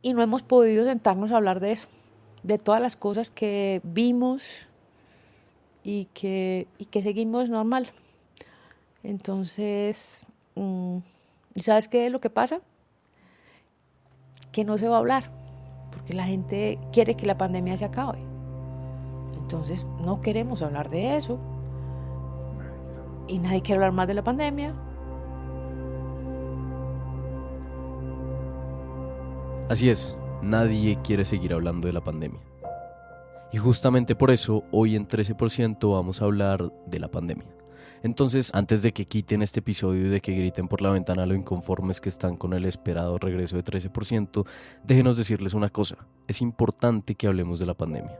y no hemos podido sentarnos a hablar de eso, de todas las cosas que vimos y que seguimos normal. Entonces, ¿y sabes qué es lo que pasa? Que no se va a hablar, porque la gente quiere que la pandemia se acabe. Entonces, no queremos hablar de eso. Y nadie quiere hablar más de la pandemia. Así es, nadie quiere seguir hablando de la pandemia. Y justamente por eso, hoy en 13% vamos a hablar de la pandemia. Entonces, antes de que quiten este episodio y de que griten por la ventana lo inconformes que están con el esperado regreso de 13%, déjenos decirles una cosa, es importante que hablemos de la pandemia.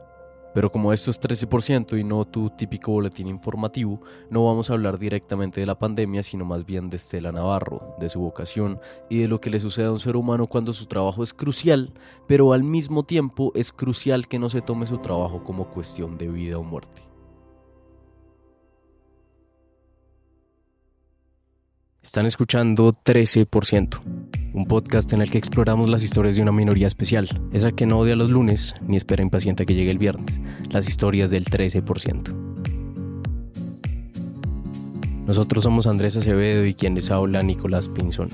Pero como esto es 13% y no tu típico boletín informativo, no vamos a hablar directamente de la pandemia, sino más bien de Estela Navarro, de su vocación y de lo que le sucede a un ser humano cuando su trabajo es crucial, pero al mismo tiempo es crucial que no se tome su trabajo como cuestión de vida o muerte. Están escuchando 13%, un podcast en el que exploramos las historias de una minoría especial, esa que no odia los lunes ni espera impaciente a que llegue el viernes, las historias del 13%. Nosotros somos Andrés Acevedo y quien les habla, Nicolás Pinzón.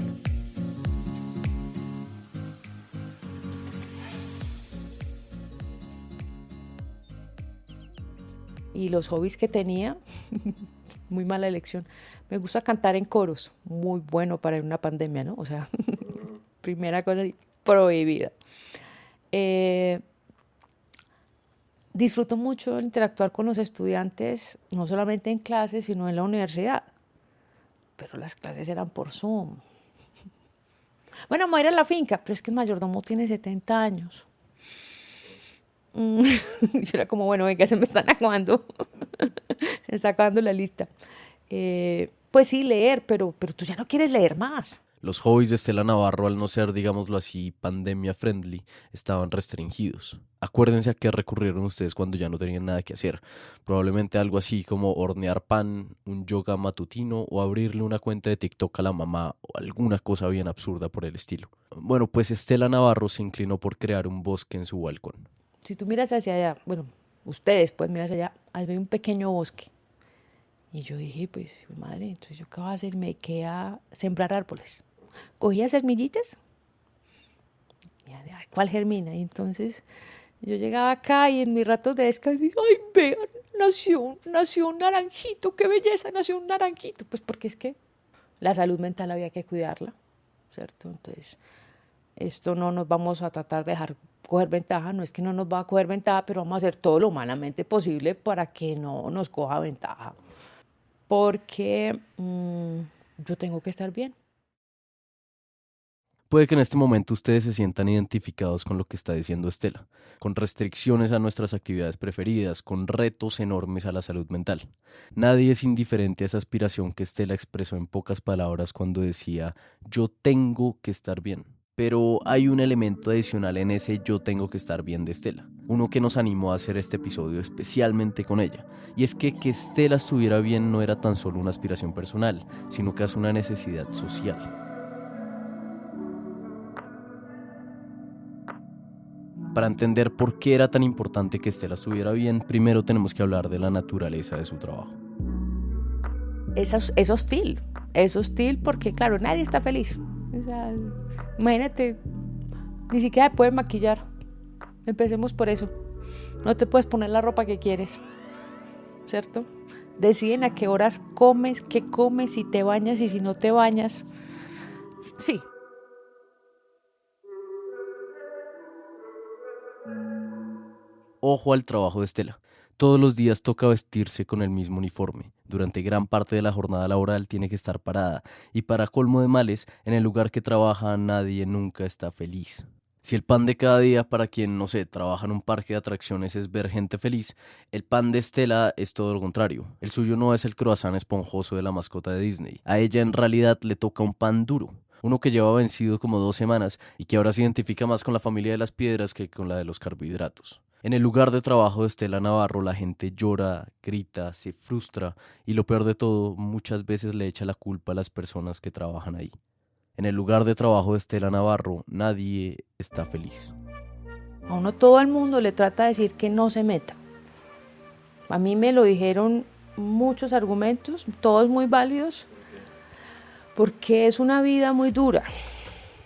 Y los hobbies que tenía, muy mala elección. Me gusta cantar en coros, muy bueno para una pandemia, ¿no? O sea, primera cosa prohibida. Disfruto mucho interactuar con los estudiantes, no solamente en clases, sino en la universidad. Pero las clases eran por Zoom. Bueno, me voy a ir a la finca, pero es que el mayordomo tiene 70 años. Y yo era como, bueno, venga, se me están acabando. Se me está acabando la lista. Pues sí, leer, pero tú ya no quieres leer más. Los hobbies de Estela Navarro, al no ser, digámoslo así, pandemia friendly, estaban restringidos. Acuérdense a qué recurrieron ustedes cuando ya no tenían nada que hacer. Probablemente algo así como hornear pan, un yoga matutino o abrirle una cuenta de TikTok a la mamá o alguna cosa bien absurda por el estilo. Bueno, pues Estela Navarro se inclinó por crear un bosque en su balcón. Si tú miras hacia allá, bueno, ustedes pueden mirar hacia allá, ahí hay un pequeño bosque. Y yo dije, pues, madre, entonces yo qué voy a hacer, me quedé a sembrar árboles. Cogía semillitas, y a ver, ¿cuál germina? Y entonces yo llegaba acá y en mis ratos de descanso, ay, vean, nació un naranjito, qué belleza, nació un naranjito. Pues porque es que la salud mental había que cuidarla, ¿cierto? Entonces, esto no nos vamos a tratar de dejar coger ventaja, no es que no nos va a coger ventaja, pero vamos a hacer todo lo humanamente posible para que no nos coja ventaja. Porque yo tengo que estar bien. Puede que en este momento ustedes se sientan identificados con lo que está diciendo Estela, con restricciones a nuestras actividades preferidas, con retos enormes a la salud mental. Nadie es indiferente a esa aspiración que Estela expresó en pocas palabras cuando decía yo tengo que estar bien. Pero hay un elemento adicional en ese yo tengo que estar bien de Estela, uno que nos animó a hacer este episodio especialmente con ella, y es que Estela estuviera bien no era tan solo una aspiración personal, sino que es una necesidad social. Para entender por qué era tan importante que Estela estuviera bien, primero tenemos que hablar de la naturaleza de su trabajo. Es hostil porque, claro, nadie está feliz. O sea, imagínate, ni siquiera te pueden maquillar. Empecemos por eso. No te puedes poner la ropa que quieres, ¿cierto? Deciden a qué horas comes, qué comes, si te bañas y si no te bañas. Sí. Ojo al trabajo de Estela. Todos los días toca vestirse con el mismo uniforme. Durante gran parte de la jornada laboral tiene que estar parada. Y para colmo de males, en el lugar que trabaja nadie nunca está feliz. Si el pan de cada día para quien, no sé, trabaja en un parque de atracciones es ver gente feliz, el pan de Estela es todo lo contrario. El suyo no es el croissant esponjoso de la mascota de Disney. A ella en realidad le toca un pan duro. Uno que lleva vencido como 2 semanas y que ahora se identifica más con la familia de las piedras que con la de los carbohidratos. En el lugar de trabajo de Estela Navarro la gente llora, grita, se frustra y lo peor de todo, muchas veces le echa la culpa a las personas que trabajan ahí. En el lugar de trabajo de Estela Navarro, nadie está feliz. A uno todo el mundo le trata de decir que no se meta. A mí me lo dijeron muchos argumentos, todos muy válidos, porque es una vida muy dura.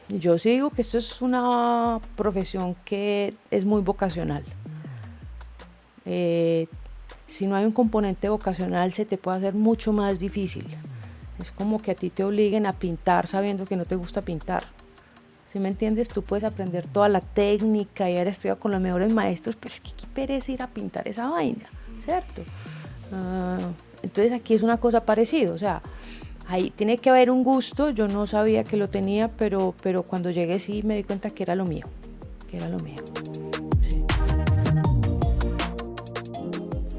Yo sí digo que esto es una profesión que es muy vocacional. Si no hay un componente vocacional se te puede hacer mucho más difícil. Es como que a ti te obliguen a pintar sabiendo que no te gusta pintar. ¿Sí me entiendes? Tú puedes aprender toda la técnica y haber estudiado con los mejores maestros, pero es que qué pereza ir a pintar esa vaina, ¿cierto? Entonces aquí es una cosa parecida, o sea, ahí tiene que haber un gusto. Yo no sabía que lo tenía, pero cuando llegué sí me di cuenta que era lo mío, Sí.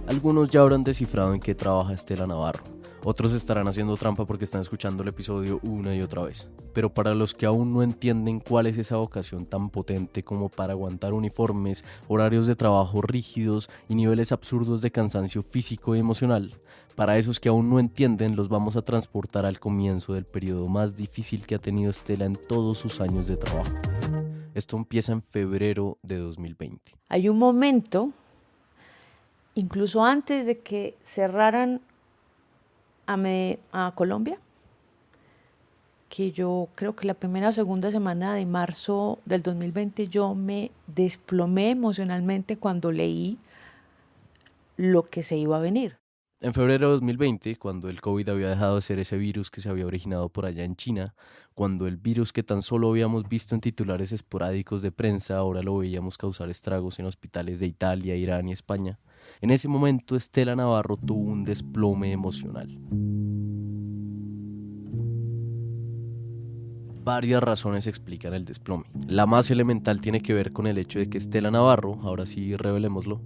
Algunos ya habrán descifrado en qué trabaja Estela Navarro. Otros estarán haciendo trampa porque están escuchando el episodio una y otra vez. Pero para los que aún no entienden cuál es esa vocación tan potente como para aguantar uniformes, horarios de trabajo rígidos y niveles absurdos de cansancio físico y emocional, para esos que aún no entienden los vamos a transportar al comienzo del periodo más difícil que ha tenido Estela en todos sus años de trabajo. Esto empieza en febrero de 2020. Hay un momento, incluso antes de que cerraran a Colombia, que yo creo que la primera o segunda semana de marzo del 2020 yo me desplomé emocionalmente cuando leí lo que se iba a venir. En febrero de 2020, cuando el COVID había dejado de ser ese virus que se había originado por allá en China, cuando el virus que tan solo habíamos visto en titulares esporádicos de prensa ahora lo veíamos causar estragos en hospitales de Italia, Irán y España, en ese momento Estela Navarro tuvo un desplome emocional. Varias razones explican el desplome. La más elemental tiene que ver con el hecho de que Estela Navarro, ahora sí revelémoslo,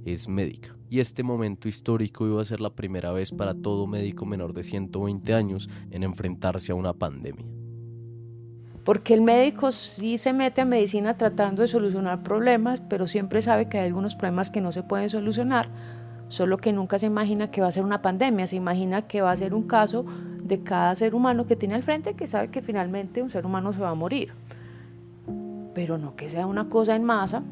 es médica. Y este momento histórico iba a ser la primera vez para todo médico menor de 120 años en enfrentarse a una pandemia. Porque el médico sí se mete a medicina tratando de solucionar problemas, pero siempre sabe que hay algunos problemas que no se pueden solucionar, solo que nunca se imagina que va a ser una pandemia, se imagina que va a ser un caso de cada ser humano que tiene al frente, que sabe que finalmente un ser humano se va a morir, pero no que sea una cosa en masa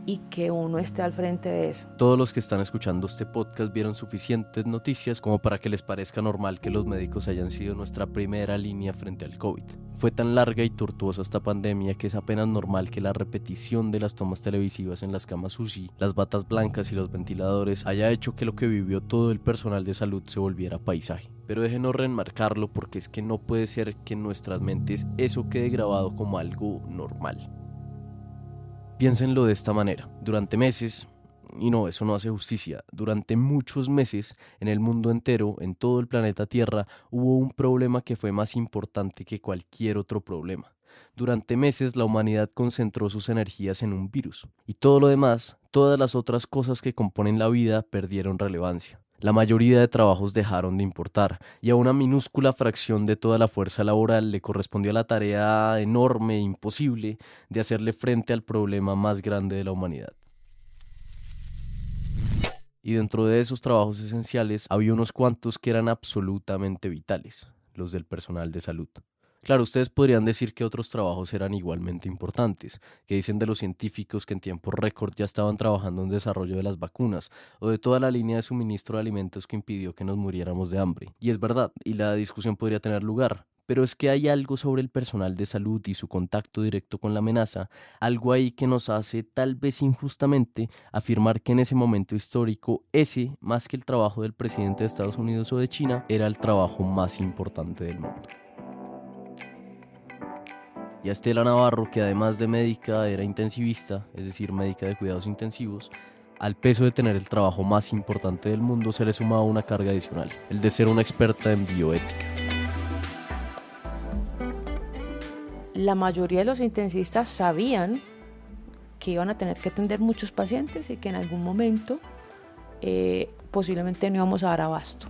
y que uno esté al frente de eso. Todos los que están escuchando este podcast vieron suficientes noticias como para que les parezca normal que los médicos hayan sido nuestra primera línea frente al COVID. Fue tan larga y tortuosa esta pandemia que es apenas normal que la repetición de las tomas televisivas en las camas UCI, las batas blancas y los ventiladores haya hecho que lo que vivió todo el personal de salud se volviera paisaje. Pero déjenos remarcarlo porque es que no puede ser que en nuestras mentes eso quede grabado como algo normal. Piénsenlo de esta manera, durante meses, y no, eso no hace justicia, durante muchos meses en el mundo entero, en todo el planeta Tierra, hubo un problema que fue más importante que cualquier otro problema. Durante meses la humanidad concentró sus energías en un virus, y todo lo demás, todas las otras cosas que componen la vida perdieron relevancia. La mayoría de trabajos dejaron de importar y a una minúscula fracción de toda la fuerza laboral le correspondió la tarea enorme e imposible de hacerle frente al problema más grande de la humanidad. Y dentro de esos trabajos esenciales había unos cuantos que eran absolutamente vitales, los del personal de salud. Claro, ustedes podrían decir que otros trabajos eran igualmente importantes, que dicen de los científicos que en tiempo récord ya estaban trabajando en desarrollo de las vacunas, o de toda la línea de suministro de alimentos que impidió que nos muriéramos de hambre. Y es verdad, y la discusión podría tener lugar, pero es que hay algo sobre el personal de salud y su contacto directo con la amenaza, algo ahí que nos hace, tal vez injustamente, afirmar que en ese momento histórico, ese, más que el trabajo del presidente de Estados Unidos o de China, era el trabajo más importante del mundo. Y a Estela Navarro, que además de médica era intensivista, es decir, médica de cuidados intensivos, al peso de tener el trabajo más importante del mundo se le sumaba una carga adicional, el de ser una experta en bioética. La mayoría de los intensivistas sabían que iban a tener que atender muchos pacientes y que en algún momento posiblemente no íbamos a dar abasto.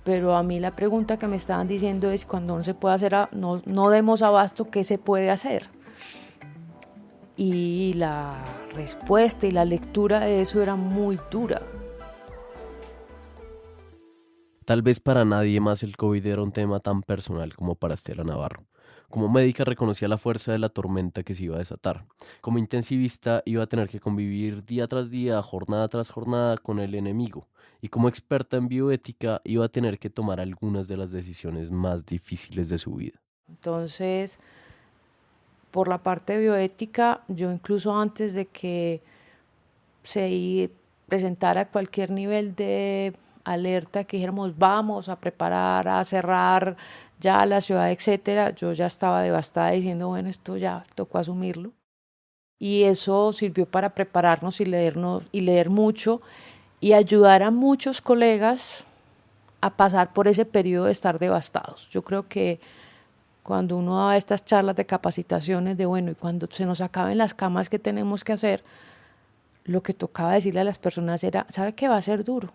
Pero a mí la pregunta que me estaban diciendo es, cuando no se puede hacer, no demos abasto, ¿qué se puede hacer? Y la respuesta y la lectura de eso era muy dura. Tal vez para nadie más el COVID era un tema tan personal como para Estela Navarro. Como médica reconocía la fuerza de la tormenta que se iba a desatar. Como intensivista iba a tener que convivir día tras día, jornada tras jornada con el enemigo. Y como experta en bioética iba a tener que tomar algunas de las decisiones más difíciles de su vida. Entonces, por la parte de bioética, yo incluso antes de que presentara cualquier nivel de alerta, que dijéramos vamos a preparar, a cerrar ya la ciudad, etcétera, yo ya estaba devastada diciendo, bueno, esto ya tocó asumirlo. Y eso sirvió para prepararnos y leer mucho y ayudar a muchos colegas a pasar por ese periodo de estar devastados. Yo creo que cuando uno da estas charlas de capacitaciones de bueno, y cuando se nos acaben las camas, ¿qué tenemos que hacer? Lo que tocaba decirle a las personas era, ¿sabe que va a ser duro?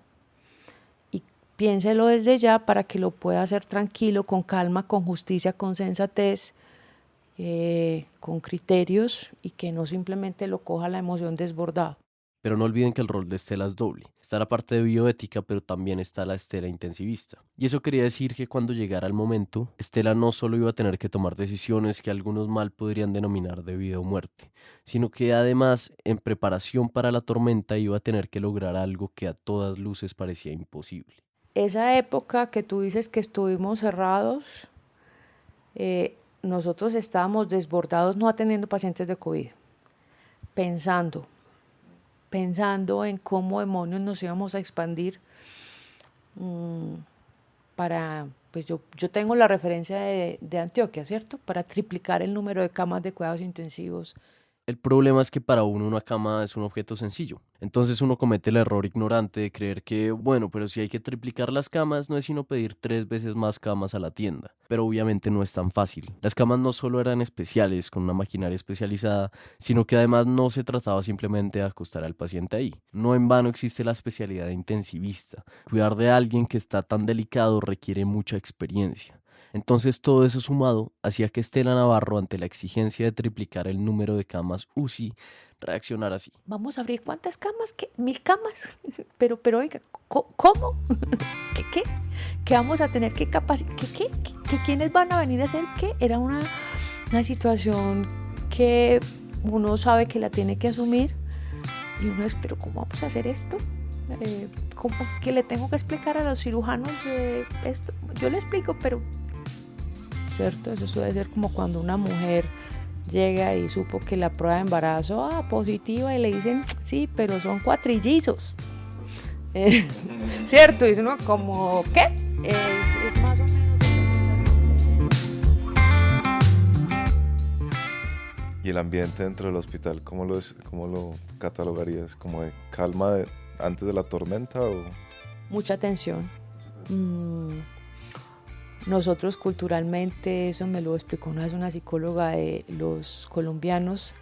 Y piénselo desde ya para que lo pueda hacer tranquilo, con calma, con justicia, con sensatez, con criterios y que no simplemente lo coja la emoción desbordada. Pero no olviden que el rol de Estela es doble. Está la parte de bioética, pero también está la Estela intensivista. Y eso quería decir que cuando llegara el momento, Estela no solo iba a tener que tomar decisiones que algunos mal podrían denominar de vida o muerte, sino que además, en preparación para la tormenta, iba a tener que lograr algo que a todas luces parecía imposible. Esa época que tú dices que estuvimos cerrados, nosotros estábamos desbordados no atendiendo pacientes de COVID, pensando en cómo demonios nos íbamos a expandir para, pues yo tengo la referencia de Antioquia, ¿cierto? Para triplicar el número de camas de cuidados intensivos. El problema es que para uno una cama es un objeto sencillo. Entonces uno comete el error ignorante de creer que, bueno, pero si hay que triplicar las camas, no es sino pedir 3 veces más camas a la tienda. Pero obviamente no es tan fácil. Las camas no solo eran especiales, con una maquinaria especializada, sino que además no se trataba simplemente de acostar al paciente ahí. No en vano existe la especialidad de intensivista. Cuidar de alguien que está tan delicado requiere mucha experiencia. Entonces todo eso sumado hacía que Estela Navarro, ante la exigencia de triplicar el número de camas UCI, reaccionara así. Vamos a abrir ¿cuántas camas? ¿Qué? ¿1000 camas? Pero oiga, ¿cómo? ¿Qué? ¿Qué vamos a tener que capacitar? ¿Qué? ¿Quiénes van a venir a hacer qué? Era una situación que uno sabe que la tiene que asumir y uno es, pero ¿cómo vamos a hacer esto? ¿Cómo que le tengo que explicar a los cirujanos esto? Yo le explico, pero ¿cierto? Eso suele ser como cuando una mujer llega y supo que la prueba de embarazo, positiva, y le dicen, sí, pero son cuatrillizos. ¿Cierto? Y uno como, ¿qué? Es más o menos. ¿Y el ambiente dentro del hospital, cómo lo catalogarías? ¿Como de calma antes de la tormenta o...? Mucha tensión. Nosotros culturalmente, eso me lo explicó una vez una psicóloga de los colombianos,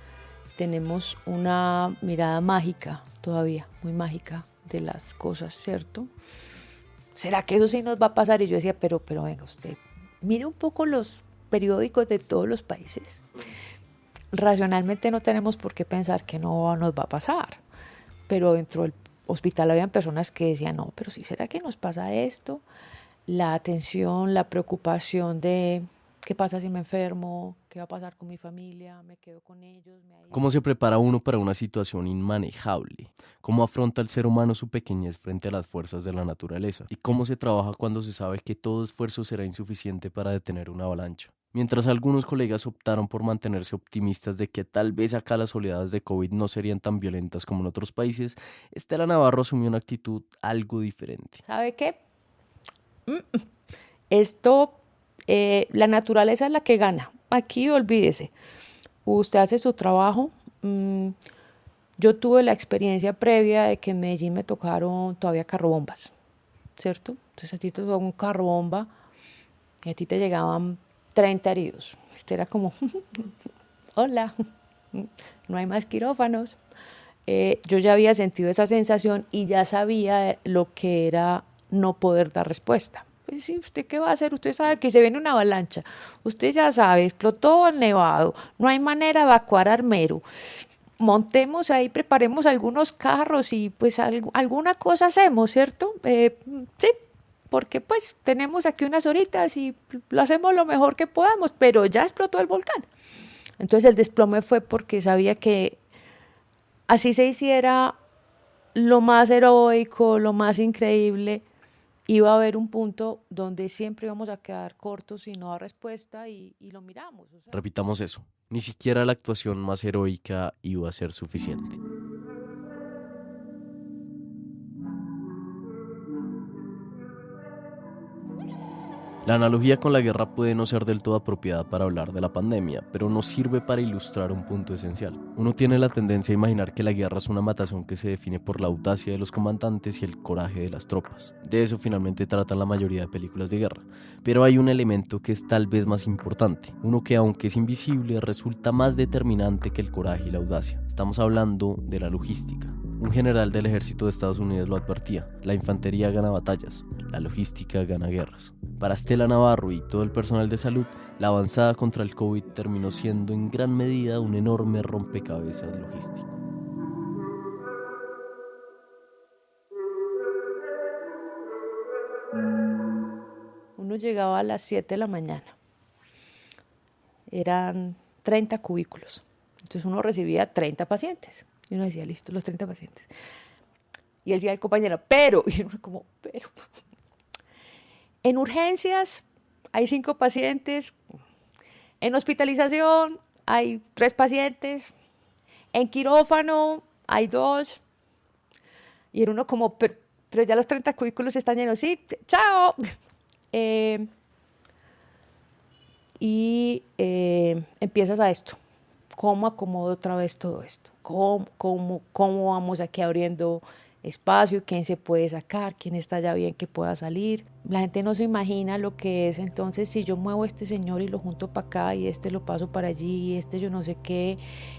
tenemos una mirada mágica todavía, muy mágica de las cosas, ¿cierto? ¿Será que eso sí nos va a pasar? Y yo decía, pero venga usted, mire un poco los periódicos de todos los países. Racionalmente no tenemos por qué pensar que no nos va a pasar, pero dentro del hospital habían personas que decían, no, pero sí, ¿será que nos pasa esto? La atención, la preocupación de qué pasa si me enfermo, qué va a pasar con mi familia, me quedo con ellos. ¿Cómo se prepara uno para una situación inmanejable? ¿Cómo afronta el ser humano su pequeñez frente a las fuerzas de la naturaleza? ¿Y cómo se trabaja cuando se sabe que todo esfuerzo será insuficiente para detener una avalancha? Mientras algunos colegas optaron por mantenerse optimistas de que tal vez acá las oleadas de COVID no serían tan violentas como en otros países, Estela Navarro asumió una actitud algo diferente. ¿Sabe qué? Esto, la naturaleza es la que gana. Aquí olvídese. Usted hace su trabajo. Yo tuve la experiencia previa de que en Medellín me tocaron todavía carrobombas, ¿cierto? Entonces a ti te tocó un carrobomba y a ti te llegaban 30 heridos. Este era como, hola, no hay más quirófanos. Yo ya había sentido esa sensación y ya sabía lo que era no poder dar respuesta. Pues sí, ¿usted qué va a hacer? Usted sabe que se viene una avalancha. Usted ya sabe, explotó el nevado. No hay manera de evacuar Armero. Montemos ahí, preparemos algunos carros y pues alguna cosa hacemos, ¿cierto? Sí, porque pues tenemos aquí unas horitas y lo hacemos lo mejor que podamos, pero ya explotó el volcán. Entonces el desplome fue porque sabía que así se hiciera lo más heroico, lo más increíble, iba a haber un punto donde siempre íbamos a quedar cortos y no dar respuesta y lo miramos. O sea. Repitamos eso, ni siquiera la actuación más heroica iba a ser suficiente. La analogía con la guerra puede no ser del todo apropiada para hablar de la pandemia, pero nos sirve para ilustrar un punto esencial. Uno tiene la tendencia a imaginar que la guerra es una matazón que se define por la audacia de los comandantes y el coraje de las tropas. De eso finalmente tratan la mayoría de películas de guerra. Pero hay un elemento que es tal vez más importante, uno que aunque es invisible resulta más determinante que el coraje y la audacia. Estamos hablando de la logística. Un general del ejército de Estados Unidos lo advertía: la infantería gana batallas, la logística gana guerras. Para Stella Navarro y todo el personal de salud, la avanzada contra el COVID terminó siendo en gran medida un enorme rompecabezas logístico. Uno llegaba a las 7 de la mañana, eran 30 cubículos, entonces uno recibía 30 pacientes. Y uno decía, listo, los 30 pacientes. Y él decía al compañero, pero, y uno como, pero. En urgencias hay 5 pacientes, en hospitalización hay 3 pacientes, en quirófano hay 2. Y era uno como, pero ya los 30 cubículos están llenos, sí, chao. Empiezas a esto. ¿Cómo acomodo otra vez todo esto? ¿Cómo vamos aquí abriendo espacio? ¿Quién se puede sacar? ¿Quién está ya bien que pueda salir? La gente no se imagina lo que es. Entonces, si yo muevo a este señor y lo junto para acá y este lo paso para allí y este yo no sé qué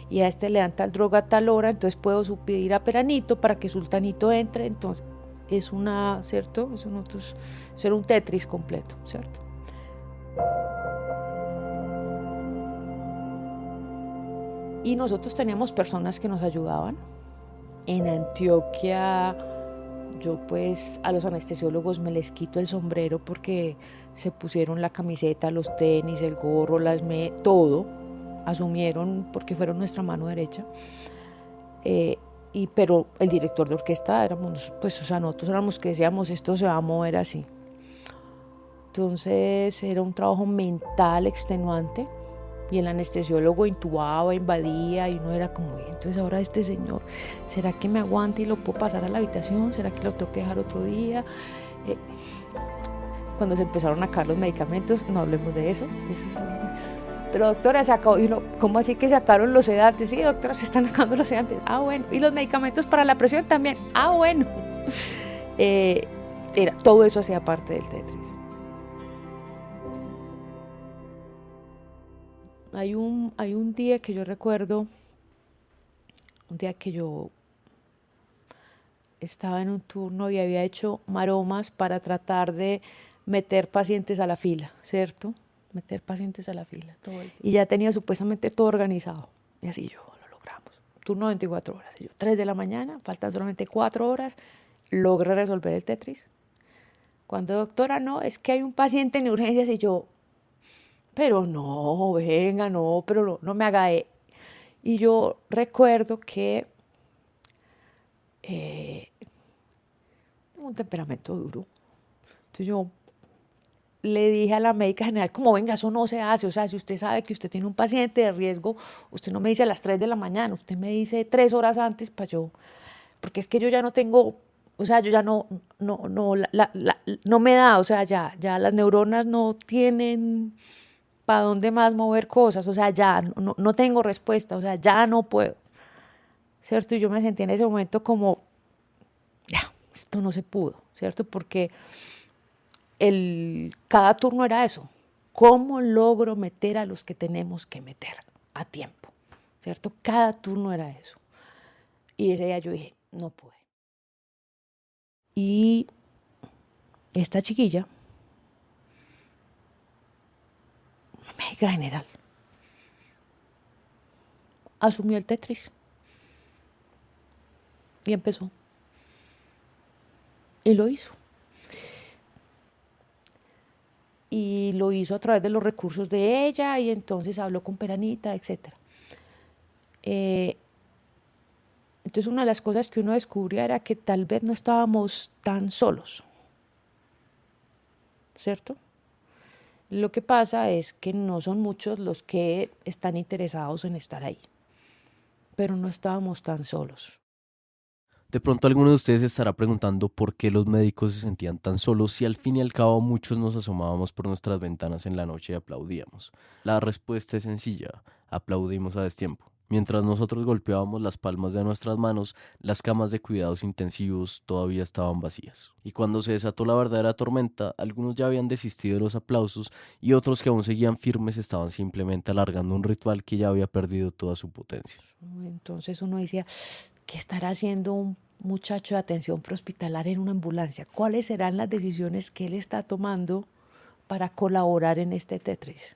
y a este le dan tal droga a tal hora, entonces puedo subir a Peranito para que Sultanito entre. Entonces, es una, ¿cierto? Eso era un Tetris completo, ¿cierto? Y nosotros teníamos personas que nos ayudaban. En Antioquia, yo pues a los anestesiólogos me les quito el sombrero porque se pusieron la camiseta, los tenis, el gorro, todo. Asumieron porque fueron nuestra mano derecha. Pero el director de orquesta éramos, pues, o sea, nosotros éramos que decíamos, esto se va a mover así. Entonces era un trabajo mental extenuante. Y el anestesiólogo intubaba, invadía y uno era como, entonces ahora este señor, ¿será que me aguanta y lo puedo pasar a la habitación? ¿Será que lo tengo que dejar otro día? Cuando se empezaron a acabar los medicamentos, no hablemos de eso. Pero doctora, se acabó. Y uno, ¿cómo así que se acabaron los sedantes? Sí, doctora, se están acabando los sedantes. Ah, bueno. Y los medicamentos para la presión también. Ah, bueno. Todo eso hacía parte del Tetris. Hay un día que yo recuerdo, un día que yo estaba en un turno y había hecho maromas para tratar de meter pacientes a la fila, ¿cierto? Meter pacientes a la fila. Y ya tenía supuestamente todo organizado. Y así yo, lo logramos. Turno 24 horas. Y yo, 3 de la mañana, faltan solamente 4 horas, logré resolver el Tetris. Cuando, doctora, no, es que hay un paciente en urgencias y yo... Pero no, venga, no, pero no me haga. Y yo recuerdo que tengo un temperamento duro. Entonces yo le dije a la médica general, como venga, eso no se hace. O sea, si usted sabe que usted tiene un paciente de riesgo, usted no me dice a las 3 de la mañana, usted me dice 3 horas antes para yo. Porque es que yo ya no tengo, o sea, yo ya no me da, o sea, ya las neuronas no tienen... ¿Para dónde más mover cosas? O sea, ya no tengo respuesta, o sea, ya no puedo, ¿cierto? Y yo me sentí en ese momento como, ya, esto no se pudo, ¿cierto? Porque cada turno era eso. ¿Cómo logro meter a los que tenemos que meter a tiempo? ¿Cierto? Cada turno era eso. Y ese día yo dije, no pude. Y esta chiquilla, médica general, asumió el Tetris y empezó y lo hizo. y lo hizo a través de los recursos de ella y entonces habló con Peranita, etc. Entonces una de las cosas que uno descubría era que tal vez no estábamos tan solos, ¿cierto? Lo que pasa es que no son muchos los que están interesados en estar ahí, pero no estábamos tan solos. De pronto alguno de ustedes estará preguntando por qué los médicos se sentían tan solos si al fin y al cabo muchos nos asomábamos por nuestras ventanas en la noche y aplaudíamos. La respuesta es sencilla: aplaudimos a destiempo. Mientras nosotros golpeábamos las palmas de nuestras manos, las camas de cuidados intensivos todavía estaban vacías. Y cuando se desató la verdadera tormenta, algunos ya habían desistido de los aplausos y otros que aún seguían firmes estaban simplemente alargando un ritual que ya había perdido toda su potencia. Entonces uno decía, ¿qué estará haciendo un muchacho de atención prehospitalaria en una ambulancia? ¿Cuáles serán las decisiones que él está tomando para colaborar en este Tetris?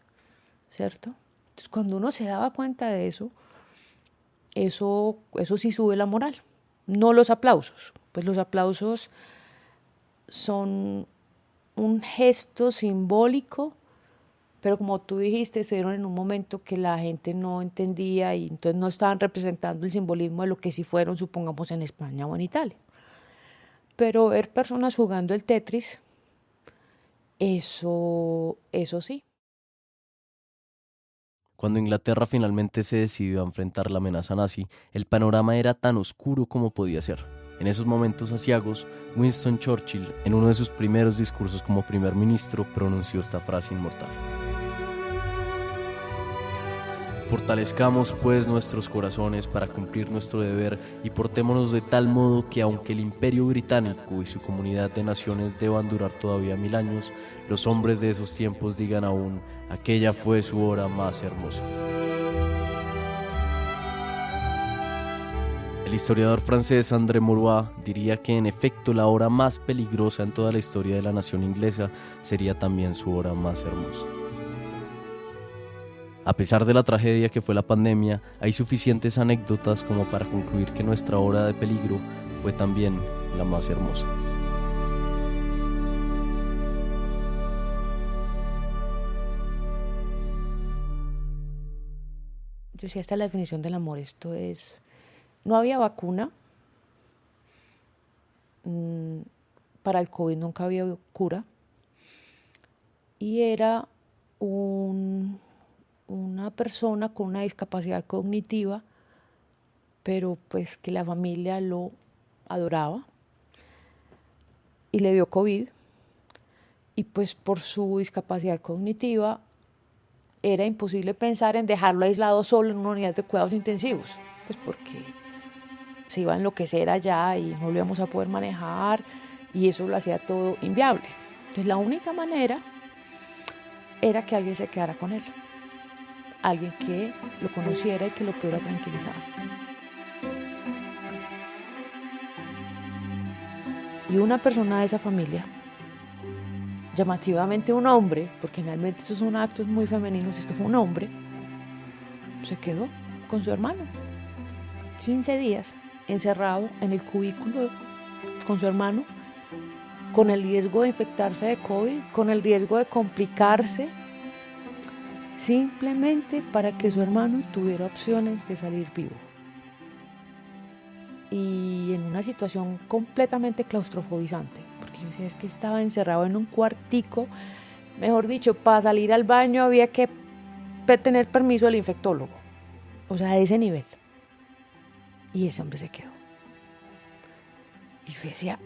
¿Cierto? Entonces, cuando uno se daba cuenta de eso sí sube la moral. No los aplausos. Pues los aplausos son un gesto simbólico, pero como tú dijiste, se dieron en un momento que la gente no entendía y entonces no estaban representando el simbolismo de lo que sí fueron, supongamos, en España o en Italia. Pero ver personas jugando el Tetris, eso sí. Cuando Inglaterra finalmente se decidió a enfrentar la amenaza nazi, el panorama era tan oscuro como podía ser. En esos momentos aciagos, Winston Churchill, en uno de sus primeros discursos como primer ministro, pronunció esta frase inmortal: fortalezcamos pues nuestros corazones para cumplir nuestro deber y portémonos de tal modo que aunque el Imperio Británico y su comunidad de naciones deban durar todavía 1000 años, los hombres de esos tiempos digan aún: aquella fue su hora más hermosa. El historiador francés André Maurois diría que en efecto la hora más peligrosa en toda la historia de la nación inglesa sería también su hora más hermosa. A pesar de la tragedia que fue la pandemia, hay suficientes anécdotas como para concluir que nuestra hora de peligro fue también la más hermosa. Yo decía, esta es la definición del amor. Esto es, no había vacuna, para el COVID nunca había cura, y era una persona con una discapacidad cognitiva, pero pues que la familia lo adoraba, y le dio COVID, y pues por su discapacidad cognitiva era imposible pensar en dejarlo aislado solo en una unidad de cuidados intensivos, pues porque se iba a enloquecer allá y no lo íbamos a poder manejar, y eso lo hacía todo inviable. Entonces la única manera era que alguien se quedara con él, alguien que lo conociera y que lo pudiera tranquilizar. Y una persona de esa familia, llamativamente un hombre, porque generalmente estos son actos muy femeninos, esto fue un hombre, se quedó con su hermano 15 días encerrado en el cubículo con su hermano, con el riesgo de infectarse de COVID, con el riesgo de complicarse, simplemente para que su hermano tuviera opciones de salir vivo. Y en una situación completamente claustrofobizante, porque yo decía, es que estaba encerrado en un cuartico, mejor dicho, para salir al baño había que tener permiso del infectólogo, o sea, a ese nivel. Y ese hombre se quedó. Y yo decía,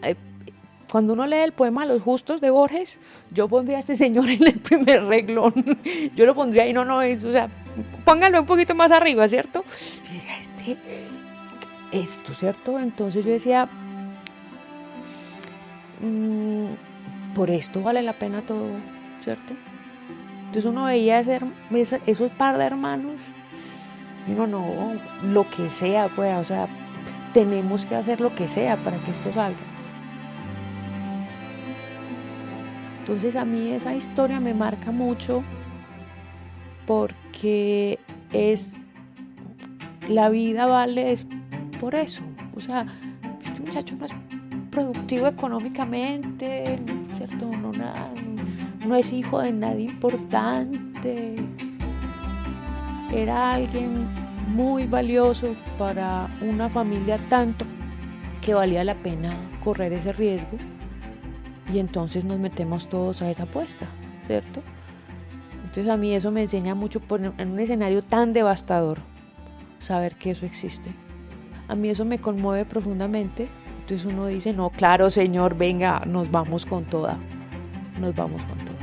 cuando uno lee el poema Los Justos de Borges, yo pondría a este señor en el primer renglón. Yo lo pondría ahí, o sea, pónganlo un poquito más arriba, ¿cierto? Y decía, esto, ¿cierto? Entonces yo decía, por esto vale la pena todo, ¿cierto? Entonces uno veía esos par de hermanos y uno, no, lo que sea, pues, o sea, tenemos que hacer lo que sea para que esto salga. Entonces a mí esa historia me marca mucho porque la vida vale por eso. O sea, este muchacho no es productivo económicamente, ¿cierto? no es hijo de nadie importante. Era alguien muy valioso para una familia, tanto que valía la pena correr ese riesgo. Y entonces nos metemos todos a esa apuesta, ¿cierto? Entonces a mí eso me enseña mucho en un escenario tan devastador, saber que eso existe. A mí eso me conmueve profundamente. Entonces uno dice, no, claro, señor, venga, nos vamos con toda. Nos vamos con toda.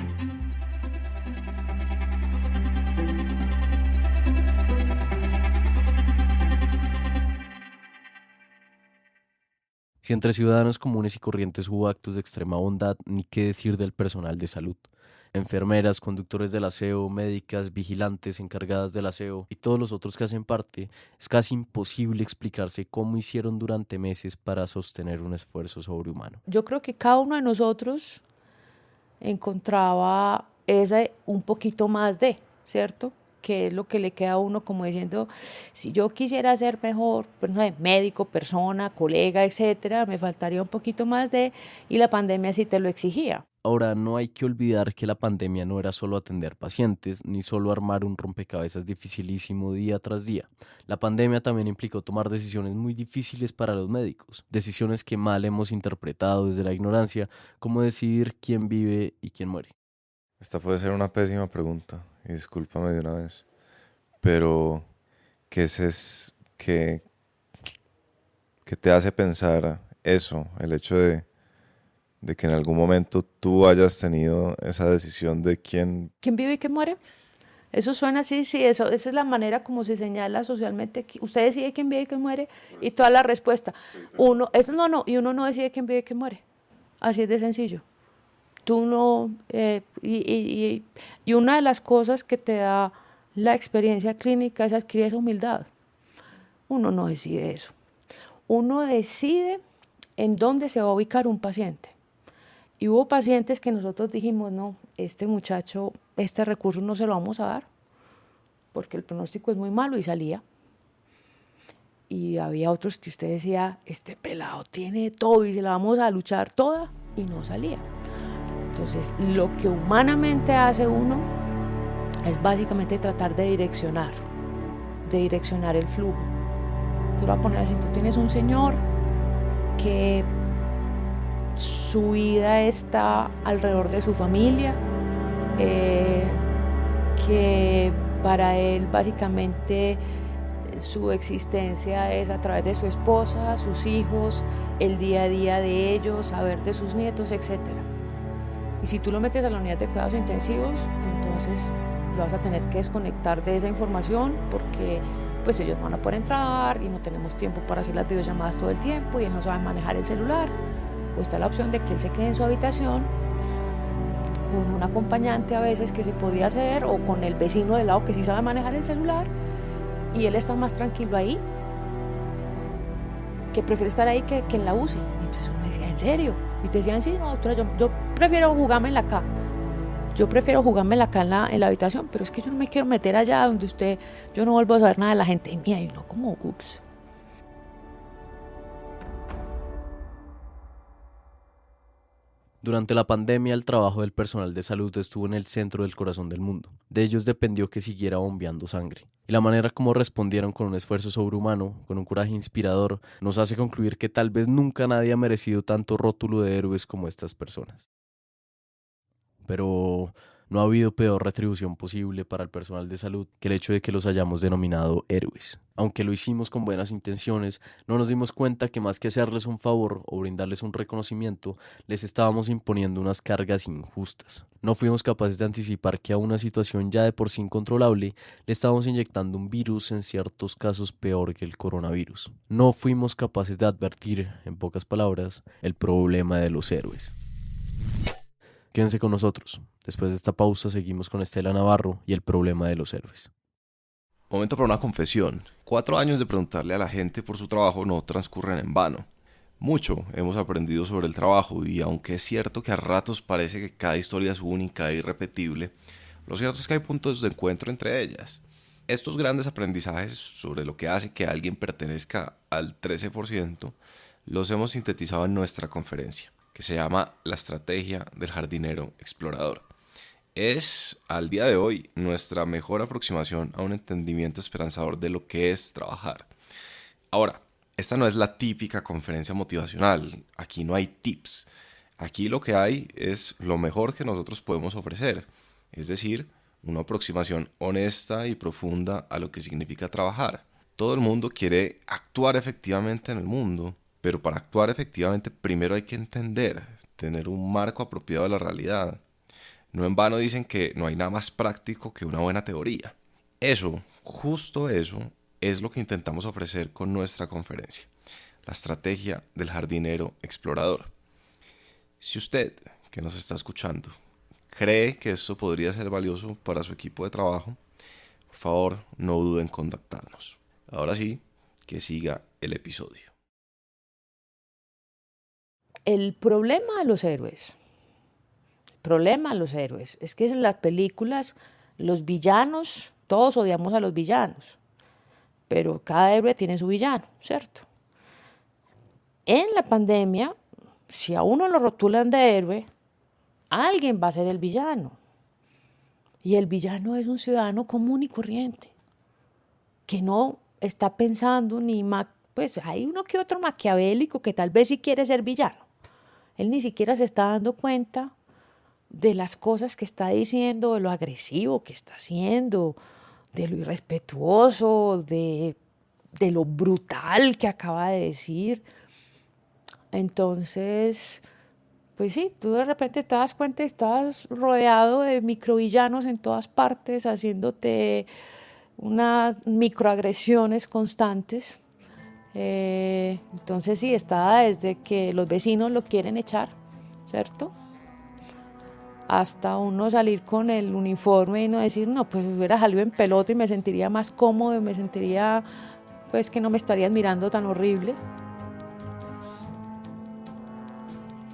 Si entre ciudadanos comunes y corrientes hubo actos de extrema bondad, ni qué decir del personal de salud. Enfermeras, conductores del aseo, médicas, vigilantes, encargadas del aseo y todos los otros que hacen parte, es casi imposible explicarse cómo hicieron durante meses para sostener un esfuerzo sobrehumano. Yo creo que cada uno de nosotros encontraba ese un poquito más de, ¿cierto? Que es lo que le queda a uno como diciendo, si yo quisiera ser mejor, pues, no sé, médico, persona, colega, etcétera, me faltaría un poquito más de, y la pandemia sí te lo exigía. Ahora, no hay que olvidar que la pandemia no era solo atender pacientes, ni solo armar un rompecabezas dificilísimo día tras día. La pandemia también implicó tomar decisiones muy difíciles para los médicos, decisiones que mal hemos interpretado desde la ignorancia, como decidir quién vive y quién muere. Esta puede ser una pésima pregunta, y discúlpame de una vez, pero ¿qué te hace pensar eso? El hecho de que en algún momento tú hayas tenido esa decisión de quién... ¿Quién vive y quién muere? Eso suena así, sí, esa es la manera como se señala socialmente. Usted decide quién vive y quién muere, y toda la respuesta. Y uno no decide quién vive y quién muere. Así es de sencillo. Tú no, y una de las cosas que te da la experiencia clínica es adquirir esa humildad. Uno no decide eso. Uno decide en dónde se va a ubicar un paciente. Y hubo pacientes que nosotros dijimos, no, este muchacho, este recurso no se lo vamos a dar, porque el pronóstico es muy malo, y salía. Y había otros que usted decía, este pelado tiene todo y se la vamos a luchar toda, y no salía. Entonces, lo que humanamente hace uno es básicamente tratar de direccionar el flujo. Te lo voy a poner así, tú tienes un señor que su vida está alrededor de su familia, que para él básicamente su existencia es a través de su esposa, sus hijos, el día a día de ellos, saber de sus nietos, etc. Y si tú lo metes a la unidad de cuidados intensivos, entonces lo vas a tener que desconectar de esa información, porque pues ellos no van a poder entrar y no tenemos tiempo para hacer las videollamadas todo el tiempo, y él no sabe manejar el celular. O está la opción de que él se quede en su habitación con un acompañante a veces, que se podía hacer, o con el vecino de lado que sí sabe manejar el celular, y él está más tranquilo ahí, que prefiere estar ahí que en la UCI. Entonces uno decía, ¿en serio? Y te decían, sí, no, doctora, yo prefiero jugármela acá. Yo prefiero jugármela acá en la habitación, pero es que yo no me quiero meter allá donde yo no vuelvo a saber nada de la gente mía. Y uno como, ups. Durante la pandemia, el trabajo del personal de salud estuvo en el centro del corazón del mundo. De ellos dependió que siguiera bombeando sangre. Y la manera como respondieron con un esfuerzo sobrehumano, con un coraje inspirador, nos hace concluir que tal vez nunca nadie ha merecido tanto rótulo de héroes como estas personas. Pero no ha habido peor retribución posible para el personal de salud que el hecho de que los hayamos denominado héroes. Aunque lo hicimos con buenas intenciones, no nos dimos cuenta que más que hacerles un favor o brindarles un reconocimiento, les estábamos imponiendo unas cargas injustas. No fuimos capaces de anticipar que a una situación ya de por sí incontrolable le estábamos inyectando un virus, en ciertos casos peor que el coronavirus. No fuimos capaces de advertir, en pocas palabras, el problema de los héroes. Quédense con nosotros. Después de esta pausa seguimos con Estela Navarro y el problema de los héroes. Momento para una confesión. 4 años de preguntarle a la gente por su trabajo no transcurren en vano. Mucho hemos aprendido sobre el trabajo, y aunque es cierto que a ratos parece que cada historia es única e irrepetible, lo cierto es que hay puntos de encuentro entre ellas. Estos grandes aprendizajes sobre lo que hace que alguien pertenezca al 13% los hemos sintetizado en nuestra conferencia, que se llama La estrategia del jardinero explorador. Es, al día de hoy, nuestra mejor aproximación a un entendimiento esperanzador de lo que es trabajar. Ahora, esta no es la típica conferencia motivacional, aquí no hay tips. Aquí lo que hay es lo mejor que nosotros podemos ofrecer, es decir, una aproximación honesta y profunda a lo que significa trabajar. Todo el mundo quiere actuar efectivamente en el mundo, pero para actuar efectivamente primero hay que entender, tener un marco apropiado de la realidad. No en vano dicen que no hay nada más práctico que una buena teoría. Eso, justo eso, es lo que intentamos ofrecer con nuestra conferencia, la estrategia del jardinero explorador. Si usted, que nos está escuchando, cree que esto podría ser valioso para su equipo de trabajo, por favor, no duden en contactarnos. Ahora sí, que siga el episodio. El problema de los héroes, es que en las películas los villanos, todos odiamos a los villanos, pero cada héroe tiene su villano, ¿cierto? En la pandemia, si a uno lo rotulan de héroe, alguien va a ser el villano. Y el villano es un ciudadano común y corriente, que no está pensando pues hay uno que otro maquiavélico que tal vez sí quiere ser villano. Él ni siquiera se está dando cuenta de las cosas que está diciendo, de lo agresivo que está haciendo, de lo irrespetuoso, de lo brutal que acaba de decir. Entonces, pues sí, tú de repente te das cuenta y estás rodeado de microvillanos en todas partes, haciéndote unas microagresiones constantes. Entonces sí, está desde que los vecinos lo quieren echar, ¿cierto? Hasta uno salir con el uniforme y no decir, no, pues hubiera salido en pelota y me sentiría más cómodo, me sentiría, pues que no me estarían mirando tan horrible.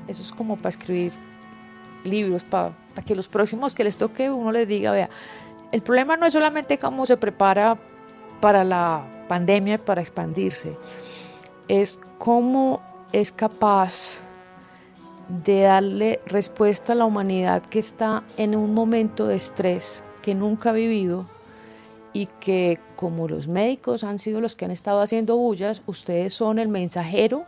Eso es como para escribir libros, para que los próximos que les toque uno les diga, vea, el problema no es solamente cómo se prepara para la pandemia y para expandirse, es cómo es capaz de darle respuesta a la humanidad que está en un momento de estrés que nunca ha vivido y que, como los médicos han sido los que han estado haciendo bullas, ustedes son el mensajero